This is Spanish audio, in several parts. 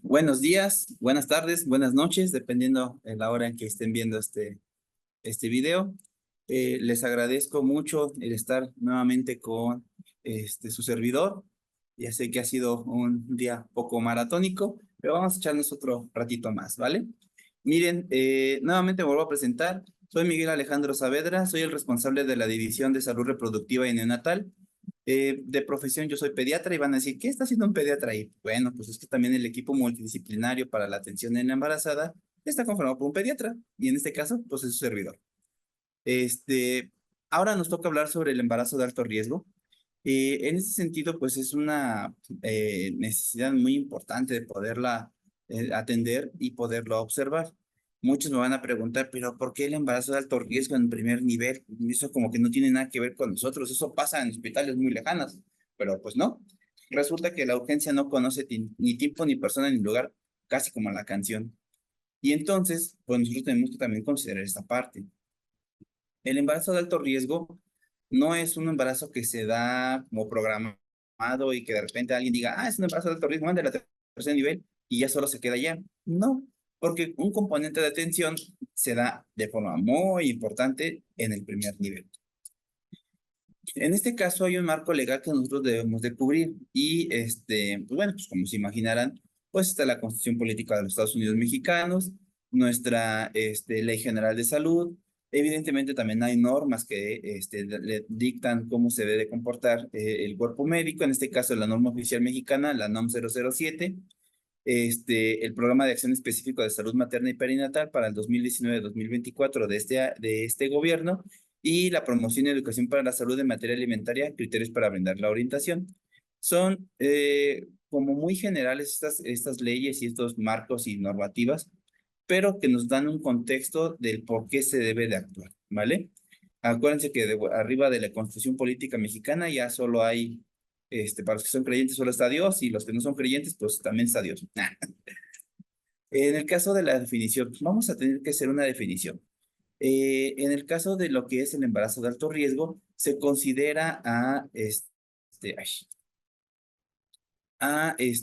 Buenos días, buenas tardes, buenas noches, dependiendo de la hora en que estén viendo este video. Les agradezco mucho el estar nuevamente con su servidor. Ya sé que ha sido un día poco maratónico, pero vamos a echarnos otro ratito más, ¿vale? Miren, nuevamente me vuelvo a presentar. Soy Miguel Alejandro Saavedra, soy el responsable de la División de Salud Reproductiva y Neonatal. De profesión yo soy pediatra y van a decir, ¿qué está haciendo un pediatra ahí? Bueno, pues es que también el equipo multidisciplinario para la atención en la embarazada está conformado por un pediatra y en este caso, pues es su servidor. Este, Ahora nos toca hablar sobre el embarazo de alto riesgo. En ese sentido, pues es una necesidad muy importante de poderla atender y poderlo observar. Muchos me van a preguntar, pero ¿por qué el embarazo de alto riesgo en primer nivel? Eso como que no tiene nada que ver con nosotros, eso pasa en hospitales muy lejanos, pero pues no. Resulta que la urgencia no conoce ni tiempo, ni persona, ni lugar, casi como la canción. Y entonces, pues nosotros tenemos que también considerar esta parte. El embarazo de alto riesgo no es un embarazo que se da como programado y que de repente alguien diga, es un embarazo de alto riesgo, mande la tercer nivel y ya solo se queda allá. No, porque un componente de atención se da de forma muy importante en el primer nivel. En este caso hay un marco legal que nosotros debemos de cubrir y pues bueno, pues como se imaginarán, pues está la Constitución Política de los Estados Unidos Mexicanos, nuestra Ley General de Salud, evidentemente también hay normas que le dictan cómo se debe comportar el cuerpo médico, en este caso la norma oficial mexicana, la NOM 007, el Programa de Acción Específico de Salud Materna y Perinatal para el 2019-2024 de este gobierno y la promoción y educación para la salud en materia alimentaria, criterios para brindar la orientación. Son como muy generales estas leyes y estos marcos y normativas, pero que nos dan un contexto del por qué se debe de actuar, ¿vale? Acuérdense que arriba de la Constitución Política Mexicana ya solo hay para los que son creyentes solo está Dios y los que no son creyentes, pues también está Dios. En el caso de la definición, pues, vamos a tener que hacer una definición. En el caso de lo que es el embarazo de alto riesgo, se considera ay,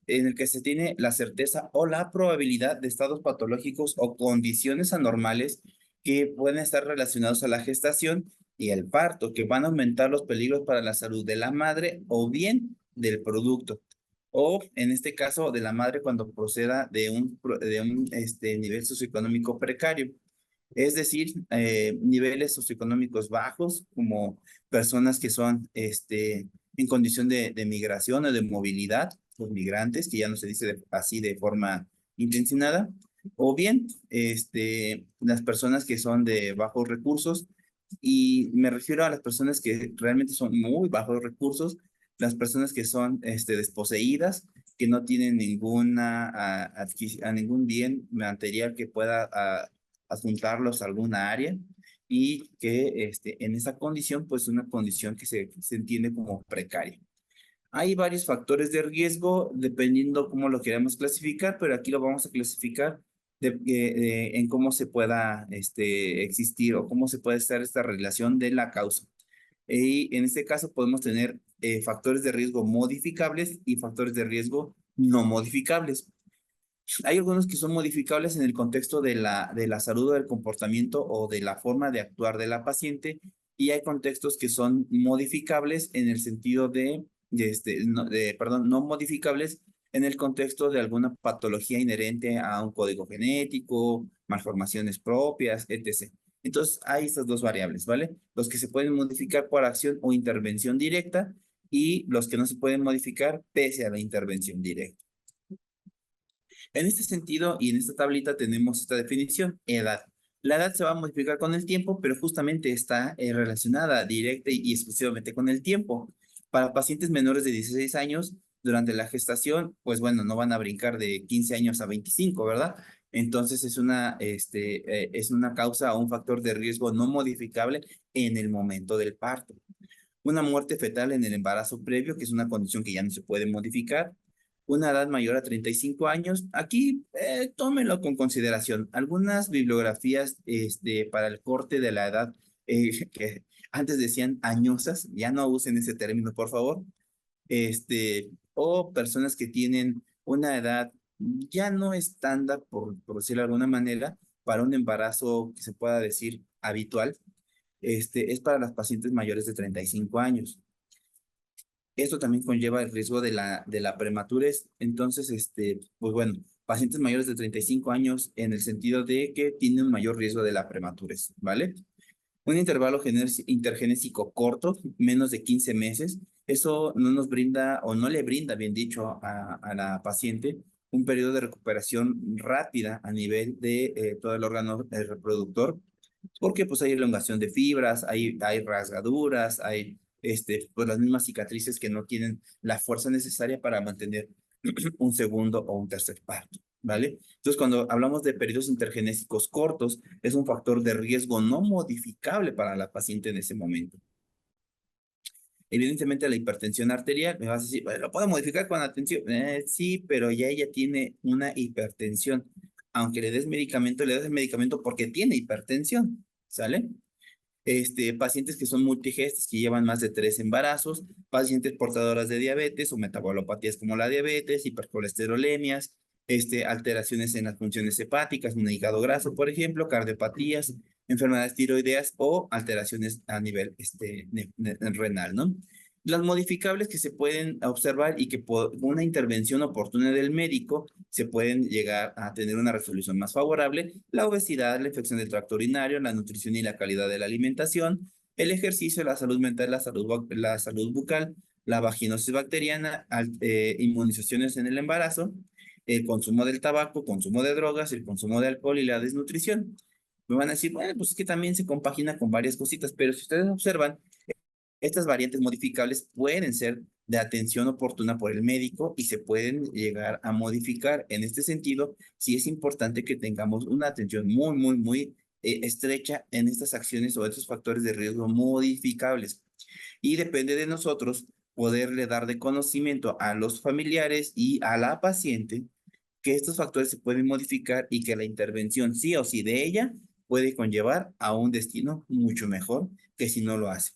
en el que se tiene la certeza o la probabilidad de estados patológicos o condiciones anormales que pueden estar relacionados a la gestación y el parto, que van a aumentar los peligros para la salud de la madre o bien del producto. O en este caso de la madre cuando proceda de un nivel socioeconómico precario. Es decir, niveles socioeconómicos bajos, como personas que son en condición de migración o de movilidad, los migrantes, que ya no se dice así de forma intencionada, o bien las personas que son de bajos recursos, y me refiero a las personas que realmente son muy bajos recursos, las personas que son desposeídas, que no tienen a ningún bien material que pueda adjuntarlos a alguna área y que en esa condición, pues una condición que se entiende como precaria. Hay varios factores de riesgo dependiendo cómo lo queramos clasificar, pero aquí lo vamos a clasificar en cómo se pueda existir o cómo se puede estar esta relación de la causa. Y en este caso podemos tener factores de riesgo modificables y factores de riesgo no modificables. Hay algunos que son modificables en el contexto de la salud o del comportamiento o de la forma de actuar de la paciente, y hay contextos que son modificables en el sentido perdón, no modificables en el contexto de alguna patología inherente a un código genético, malformaciones propias, etc. Entonces, hay estas dos variables, ¿vale? Los que se pueden modificar por acción o intervención directa y los que no se pueden modificar pese a la intervención directa. En este sentido y en esta tablita tenemos esta definición, edad. La edad se va a modificar con el tiempo, pero justamente está relacionada directa y exclusivamente con el tiempo. Para pacientes menores de 16 años, durante la gestación, pues bueno, no van a brincar de 15 años a 25, ¿verdad? Entonces es una causa o un factor de riesgo no modificable en el momento del parto. Una muerte fetal en el embarazo previo, que es una condición que ya no se puede modificar. Una edad mayor a 35 años. Aquí tómenlo con consideración. Algunas bibliografías para el corte de la edad que antes decían añosas, ya no usen ese término, por favor. O personas que tienen una edad ya no estándar, por decirlo de alguna manera, para un embarazo que se pueda decir habitual, es para las pacientes mayores de 35 años. Esto también conlleva el riesgo de la prematurez. Entonces, pues bueno, pacientes mayores de 35 años en el sentido de que tienen un mayor riesgo de la prematurez, ¿vale? Un intervalo intergenésico corto, menos de 15 meses, eso no nos brinda o no le brinda, bien dicho, a la paciente un periodo de recuperación rápida a nivel de todo el órgano reproductor, porque pues hay elongación de fibras, hay rasgaduras, hay pues las mismas cicatrices que no tienen la fuerza necesaria para mantener un segundo o un tercer parto, ¿vale? Entonces, cuando hablamos de periodos intergenésicos cortos, es un factor de riesgo no modificable para la paciente en ese momento. Evidentemente, la hipertensión arterial, me vas a decir, "Bueno, ¿lo puedo modificar con atención?" Sí, pero ya ella tiene una hipertensión. Aunque le des el medicamento porque tiene hipertensión, ¿sale? Pacientes que son multigestas, que llevan más de 3 embarazos, pacientes portadoras de diabetes o metabolopatías como la diabetes, hipercolesterolemias, alteraciones en las funciones hepáticas, un hígado graso, por ejemplo, cardiopatías, enfermedades tiroideas o alteraciones a nivel renal, ¿no? Las modificables que se pueden observar y que por una intervención oportuna del médico se pueden llegar a tener una resolución más favorable: la obesidad, la infección del tracto urinario, la nutrición y la calidad de la alimentación, el ejercicio, la salud mental, la salud bucal, la vaginosis bacteriana, inmunizaciones en el embarazo, el consumo del tabaco, consumo de drogas, el consumo de alcohol y la desnutrición. Me van a decir, bueno, pues es que también se compagina con varias cositas, pero si ustedes observan, estas variantes modificables pueden ser de atención oportuna por el médico y se pueden llegar a modificar. En este sentido, sí es importante que tengamos una atención muy estrecha en estas acciones o estos factores de riesgo modificables. Y depende de nosotros poderle dar de conocimiento a los familiares y a la paciente que estos factores se pueden modificar y que la intervención sí o sí de ella puede conllevar a un destino mucho mejor que si no lo hace.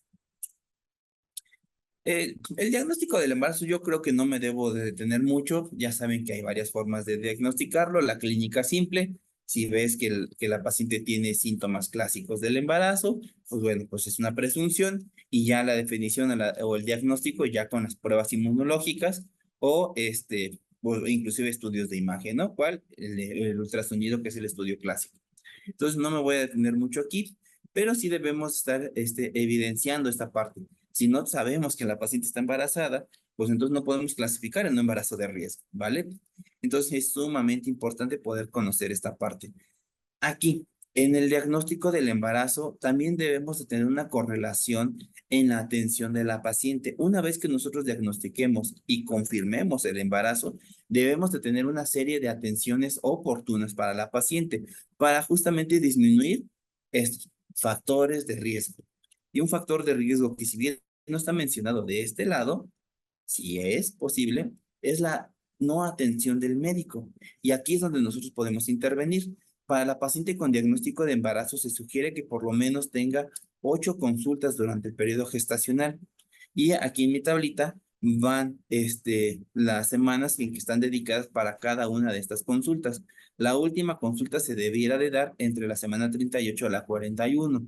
El diagnóstico del embarazo yo creo que no me debo de detener mucho. Ya saben que hay varias formas de diagnosticarlo. La clínica simple, si ves que la paciente tiene síntomas clásicos del embarazo, pues bueno, pues es una presunción. Y ya la definición o el diagnóstico ya con las pruebas inmunológicas o o inclusive estudios de imagen, ¿no? ¿Cuál? El ultrasonido, que es el estudio clásico. Entonces no me voy a detener mucho aquí, pero sí debemos estar evidenciando esta parte. Si no sabemos que la paciente está embarazada, pues entonces no podemos clasificar en un embarazo de riesgo, ¿vale? Entonces es sumamente importante poder conocer esta parte. Aquí, en el diagnóstico del embarazo, también debemos de tener una correlación en la atención de la paciente. Una vez que nosotros diagnostiquemos y confirmemos el embarazo, debemos de tener una serie de atenciones oportunas para la paciente, para justamente disminuir estos factores de riesgo. Y un factor de riesgo que, si bien no está mencionado de este lado, si es posible, es la no atención del médico. Y aquí es donde nosotros podemos intervenir. Para la paciente con diagnóstico de embarazo se sugiere que por lo menos tenga 8 consultas durante el periodo gestacional. Y aquí en mi tablita van las semanas en que están dedicadas para cada una de estas consultas. La última consulta se debiera de dar entre la semana 38 a la 41.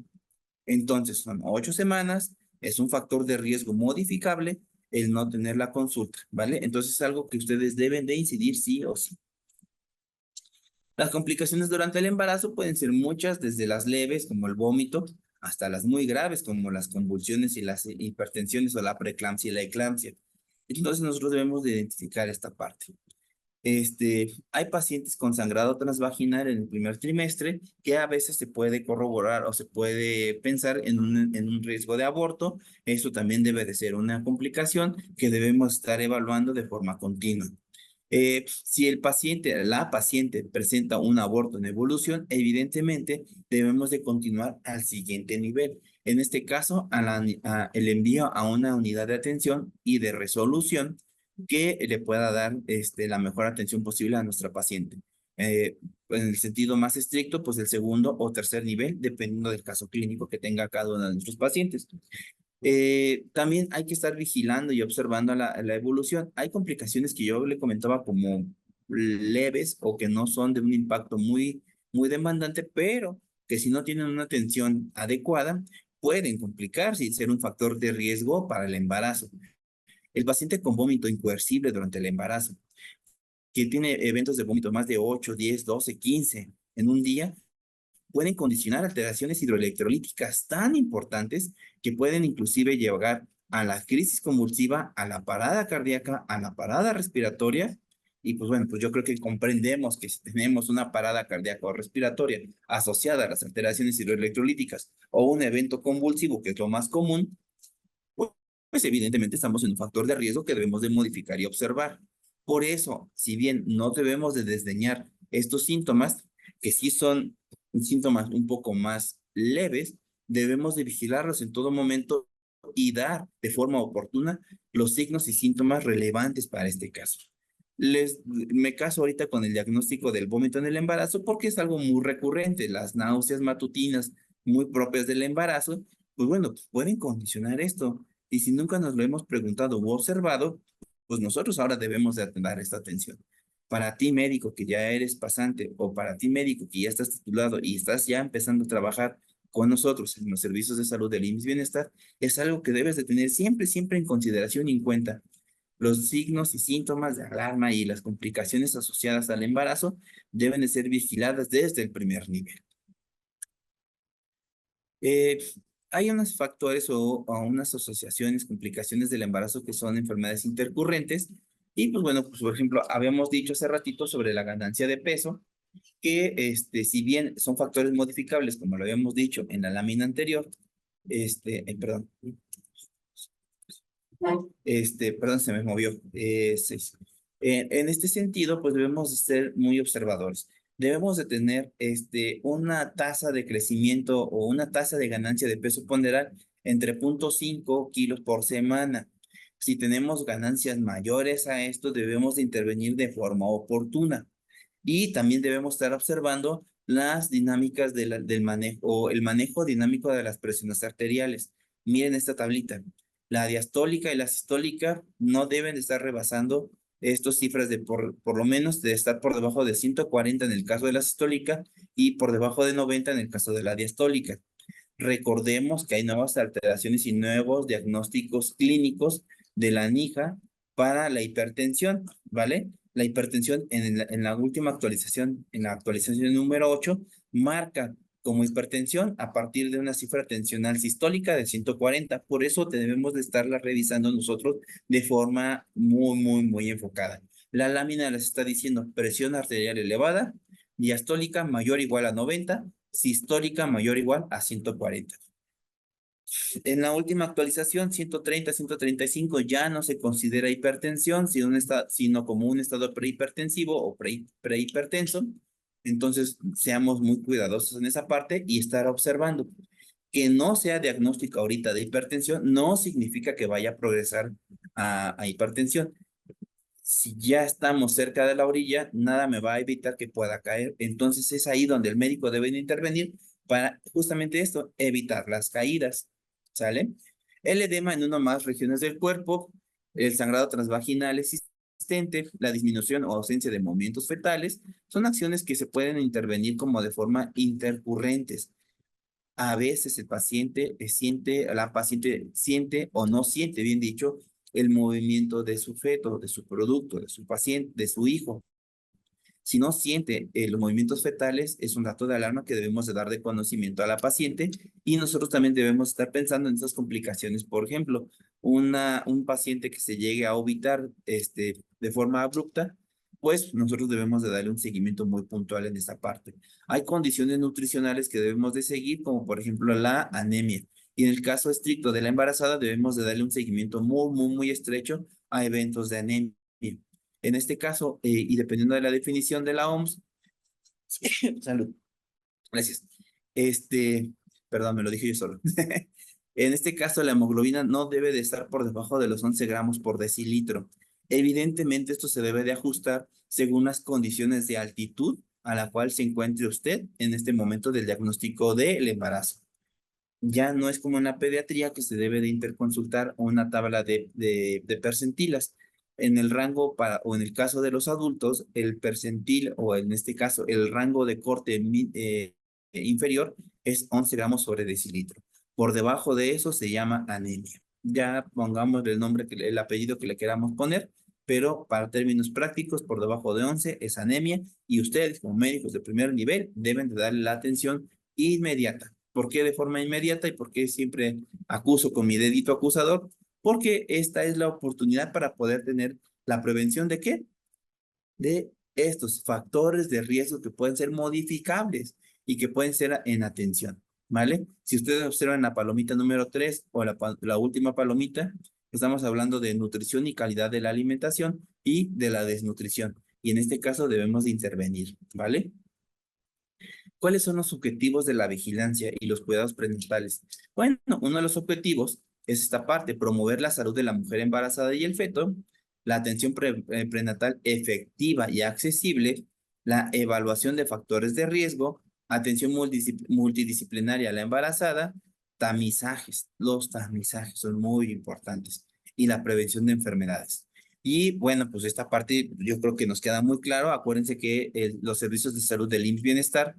Entonces, son 8 semanas, es un factor de riesgo modificable el no tener la consulta, ¿vale? Entonces es algo que ustedes deben de incidir sí o sí. Las complicaciones durante el embarazo pueden ser muchas, desde las leves, como el vómito, hasta las muy graves, como las convulsiones y las hipertensiones o la preeclampsia y la eclampsia. Entonces nosotros debemos de identificar esta parte. Hay pacientes con sangrado transvaginal en el primer trimestre que a veces se puede corroborar o se puede pensar en un riesgo de aborto. Eso también debe de ser una complicación que debemos estar evaluando de forma continua. Si la paciente presenta un aborto en evolución, evidentemente debemos de continuar al siguiente nivel. En este caso, el envío a una unidad de atención y de resolución que le pueda dar la mejor atención posible a nuestra paciente. En el sentido más estricto, pues el segundo o tercer nivel, dependiendo del caso clínico que tenga cada uno de nuestros pacientes. También hay que estar vigilando y observando la evolución. Hay complicaciones que yo le comentaba como leves o que no son de un impacto muy demandante, pero que si no tienen una atención adecuada, pueden complicarse y ser un factor de riesgo para el embarazo. El paciente con vómito incoercible durante el embarazo, que tiene eventos de vómito más de 8, 10, 12, 15 en un día, pueden condicionar alteraciones hidroelectrolíticas tan importantes que pueden inclusive llegar a la crisis convulsiva, a la parada cardíaca, a la parada respiratoria. Y pues bueno, pues yo creo que comprendemos que si tenemos una parada cardíaca o respiratoria asociada a las alteraciones hidroelectrolíticas o un evento convulsivo, que es lo más común, pues evidentemente estamos en un factor de riesgo que debemos de modificar y observar. Por eso, si bien no debemos de desdeñar estos síntomas, que sí son síntomas un poco más leves, debemos de vigilarlos en todo momento y dar de forma oportuna los signos y síntomas relevantes para este caso. Me caso ahorita con el diagnóstico del vómito en el embarazo porque es algo muy recurrente. Las náuseas matutinas muy propias del embarazo, pues bueno, pues pueden condicionar esto. Y si nunca nos lo hemos preguntado u observado, pues nosotros ahora debemos de dar esta atención. Para ti médico que ya eres pasante o para ti médico que ya estás titulado y estás ya empezando a trabajar con nosotros en los servicios de salud del IMSS Bienestar, es algo que debes de tener siempre, siempre en consideración y en cuenta. Los signos y síntomas de alarma y las complicaciones asociadas al embarazo deben de ser vigiladas desde el primer nivel. Eh, Hay unos factores o unas asociaciones, complicaciones del embarazo que son enfermedades intercurrentes. Y pues bueno, pues por ejemplo, habíamos dicho hace ratito sobre la ganancia de peso, que si bien son factores modificables, como lo habíamos dicho en la lámina anterior, perdón, perdón, se me movió. Seis. En este sentido, pues debemos de ser muy observadores. Debemos de tener una tasa de crecimiento o una tasa de ganancia de peso ponderal entre 0,5 kilos por semana. Si tenemos ganancias mayores a esto, debemos de intervenir de forma oportuna. Y también debemos estar observando las dinámicas del manejo o el manejo dinámico de las presiones arteriales. Miren esta tablita. La diastólica y la sistólica no deben de estar rebasando estas cifras de por lo menos de estar por debajo de 140 en el caso de la sistólica y por debajo de 90 en el caso de la diastólica. Recordemos que hay nuevas alteraciones y nuevos diagnósticos clínicos de la NIJA para la hipertensión, ¿vale? La hipertensión en la última actualización, en la actualización número 8, marca como hipertensión a partir de una cifra tensional sistólica de 140. Por eso debemos de estarla revisando nosotros de forma muy enfocada. La lámina les está diciendo presión arterial elevada, diastólica mayor o igual a 90, sistólica mayor o igual a 140. En la última actualización, 130, 135 ya no se considera hipertensión, sino como un estado prehipertensivo o prehipertenso. Entonces, seamos muy cuidadosos en esa parte y estar observando. Que no sea diagnóstico ahorita de hipertensión no significa que vaya a progresar a hipertensión. Si ya estamos cerca de la orilla, nada me va a evitar que pueda caer. Entonces es ahí donde el médico debe de intervenir para justamente esto, evitar las caídas. ¿Sale? El edema en una o más regiones del cuerpo, el sangrado transvaginal existente, la disminución o ausencia de movimientos fetales, son acciones que se pueden intervenir como de forma intercurrentes. A veces el paciente la paciente siente o no siente, bien dicho, el movimiento de su feto, de su producto, de su paciente, de su hijo. Si no siente los movimientos fetales, es un dato de alarma que debemos de dar de conocimiento a la paciente y nosotros también debemos estar pensando en esas complicaciones. Por ejemplo, un paciente que se llegue a ovitar de forma abrupta, pues nosotros debemos de darle un seguimiento muy puntual en esa parte. Hay condiciones nutricionales que debemos de seguir, como por ejemplo la anemia. Y en el caso estricto de la embarazada, debemos de darle un seguimiento muy estrecho a eventos de anemia. En este caso, y dependiendo de la definición de la OMS, salud, gracias. Este, perdón, me lo dije yo solo. En este caso, la hemoglobina no debe de estar por debajo de los 11 gramos por decilitro. Evidentemente, esto se debe de ajustar según las condiciones de altitud a la cual se encuentre usted en este momento del diagnóstico del embarazo. Ya no es como en la pediatría que se debe de interconsultar una tabla de percentilas. En el rango o en el caso de los adultos, el percentil o en este caso el rango de corte inferior es 11 gramos sobre decilitro. Por debajo de eso se llama anemia. Ya pongamos el nombre, el apellido que le queramos poner, pero para términos prácticos, por debajo de 11 es anemia y ustedes como médicos de primer nivel deben de darle la atención inmediata. ¿Por qué de forma inmediata y por qué siempre acuso con mi dedito acusador? Porque esta es la oportunidad para poder tener la prevención de qué? De estos factores de riesgo que pueden ser modificables y que pueden ser en atención, ¿vale? Si ustedes observan la palomita número 3 o la última palomita, estamos hablando de nutrición y calidad de la alimentación y de la desnutrición. Y en este caso debemos de intervenir, ¿vale? ¿Cuáles son los objetivos de la vigilancia y los cuidados prenatales? Bueno, uno de los objetivos es esta parte, promover la salud de la mujer embarazada y el feto, la atención prenatal efectiva y accesible, la evaluación de factores de riesgo, atención multidisciplinaria a la embarazada, tamizajes. Los tamizajes son muy importantes y la prevención de enfermedades. Y bueno, pues esta parte yo creo que nos queda muy claro. Acuérdense que los servicios de salud del IMSS Bienestar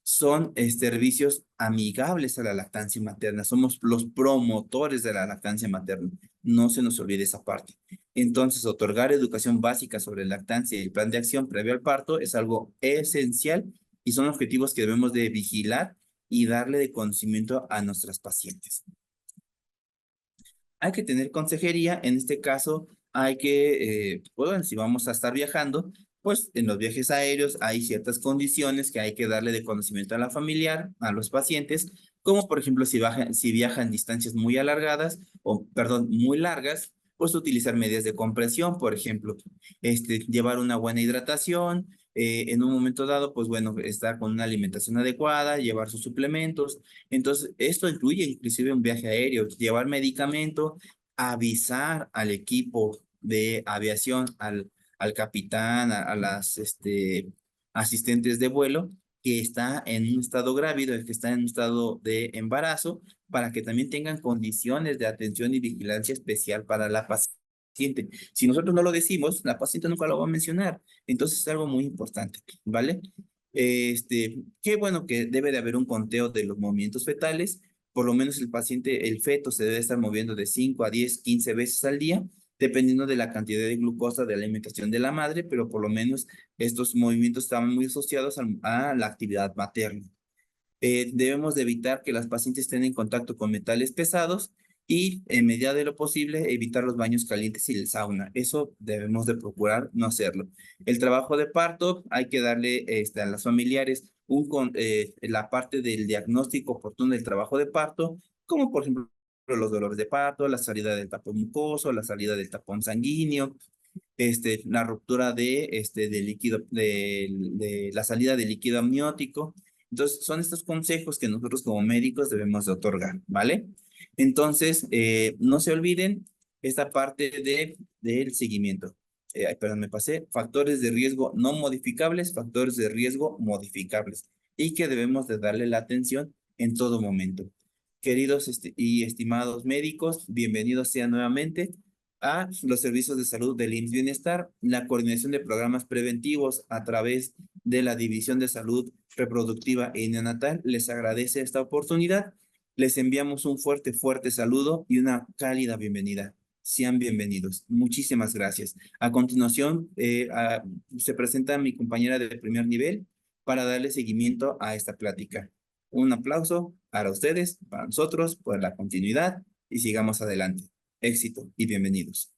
son servicios amigables a la lactancia materna. Somos los promotores de la lactancia materna. No se nos olvide esa parte. Entonces, otorgar educación básica sobre lactancia y el plan de acción previo al parto es algo esencial y son objetivos que debemos de vigilar y darle de conocimiento a nuestras pacientes. Hay que tener consejería, en este caso hay que, bueno, si vamos a estar viajando, pues en los viajes aéreos hay ciertas condiciones que hay que darle de conocimiento a la familiar, a los pacientes, como por ejemplo si viajan distancias muy alargadas, o perdón, muy largas, pues utilizar medidas de compresión, por ejemplo, llevar una buena hidratación, en un momento dado, pues bueno, estar con una alimentación adecuada, llevar sus suplementos. Entonces, esto incluye inclusive un viaje aéreo, llevar medicamento, avisar al equipo de aviación, al capitán, a las asistentes de vuelo, que está en un estado grávido, el que está en un estado de embarazo, para que también tengan condiciones de atención y vigilancia especial para la paciente. Si nosotros no lo decimos, la paciente nunca lo va a mencionar. Entonces es algo muy importante, ¿vale? Qué bueno que debe de haber un conteo de los movimientos fetales. Por lo menos el paciente, el feto, se debe estar moviendo de 5 a 10, 15 veces al día, dependiendo de la cantidad de glucosa de la alimentación de la madre, pero por lo menos estos movimientos estaban muy asociados a la actividad materna. Debemos de evitar que las pacientes estén en contacto con metales pesados y, en medida de lo posible, evitar los baños calientes y el sauna. Eso debemos de procurar no hacerlo. El trabajo de parto, hay que darle a las familiares la parte del diagnóstico oportuno del trabajo de parto, como por ejemplo los dolores de parto, la salida del tapón mucoso, la salida del tapón sanguíneo, la ruptura de líquido, de la salida de líquido amniótico. Entonces, son estos consejos que nosotros como médicos debemos de otorgar, ¿vale? Entonces, no se olviden esta parte del seguimiento. Ay, perdón, me pasé. Factores de riesgo no modificables, factores de riesgo modificables. Y que debemos de darle la atención en todo momento. Queridos y estimados médicos, bienvenidos sean nuevamente a los servicios de salud del IMSS Bienestar, la coordinación de programas preventivos a través de la División de Salud Reproductiva y Neonatal. Les agradece esta oportunidad. Les enviamos un fuerte, fuerte saludo y una cálida bienvenida. Sean bienvenidos. Muchísimas gracias. A continuación, se presenta mi compañera de primer nivel para darle seguimiento a esta plática. Un aplauso para ustedes, para nosotros, por la continuidad y sigamos adelante. Éxito y bienvenidos.